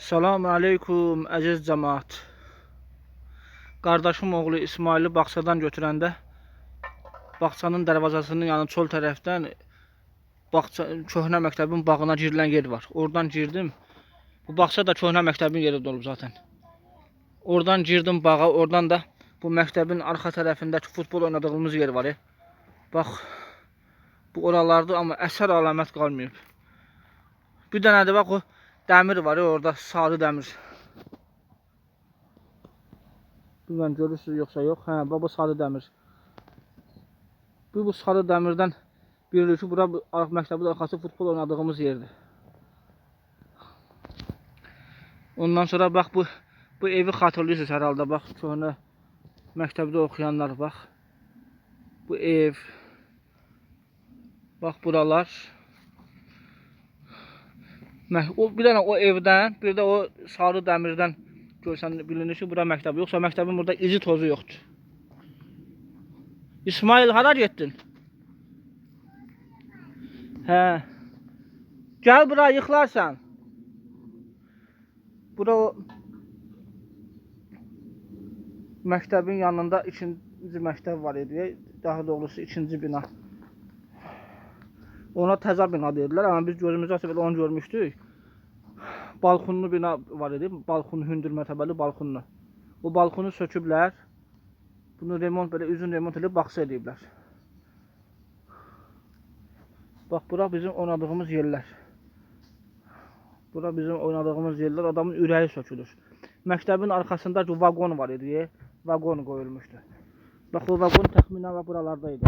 Salam aleykum əziz cəmaat. Qardaşım oğlu İsmaili bağçadan götürəndə bağçanın dərvazasının yanı çol tərəfdən köhnə məktəbin bağına girilən yer var. Oradan girdim. Bu bağça da köhnə məktəbin yeri olub zaten. Oradan girdim bağa. Oradan da bu məktəbin arxa tərəfindəki futbol oynadığımız yer var. Bax, bu oralardı, amma əsər alamət qalmayıb. Bir dənə də bax o dəmir var orada, sarı dəmir. Bilmem görürsünüz yoxsa yox. Hə, bax bu sarı dəmir. Bu sarı dəmirdən biridir ki, bura məktəbin arxası futbol oynadığımız yerdir. Ondan sonra bax bu evi xatırlayırsınız hər halda. Bax, köhnə məktəbdə oxuyanlar bax. Bu ev. Bax buralar. Bir dənə o evdən, bir də o sarı dəmirdən görsən bilinir ki, bura məktəb. Yoxsa məktəbin burada izi tozu yoxdur. İsmail, hara getdin? Hə. Gəl bura, yıxılarsan. Bura o məktəbin yanında ikinci məktəb var idi. Daha doğrusu ikinci bina. Ona təzə bina deyirlər, amma biz gözümüzə belə onu görmüşdük. Balkonlu bina var idi, balkon, hündür mərtəbəli balkonlu. O balkonu söküblər. Bunu remont, belə üzün remont edib bağça ediblər. Bax, bura bizim oynadığımız yerlər. Bura bizim oynadığımız yerlər, adamın ürəyi sökülür. Məktəbin arxasında vaqon var idi, vaqon qoyulmuşdu. Bax, o vaqon təxminən buralardaydı.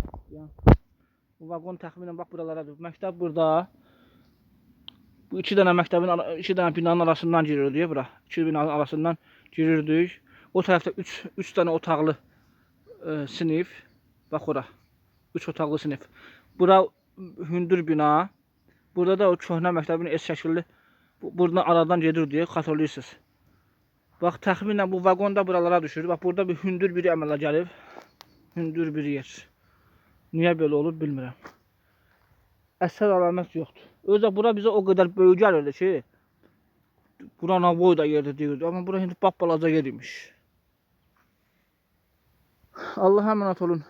Bu vaqon təxminən bax buralardadır. Məktəb burada. Bu iki dənə binanın arasından girirdik bura. İki binanın arasından girirdik. O tərəfdə üç dənə otaqlı sinif. Bax ora. 3 otaqlı sinif. Bura hündür bina. Burada da o köhnə məktəbin es şəkilli buradan aradan gedirdik, xatırlayırsınız. Bax, təxminən bu vaqon da buralara düşür. Bax, burada bir hündür biri əmələ gəlib. Hündür bir yer. Niyə belə olur bilmirəm. Əsər alamət yoxdur. Özə bura bizə o qədər böyük gəlirdi ki, bura navoy da yerdir deyirdi. Amma bura indi balaca yer imiş. Allah'a əmanət olun.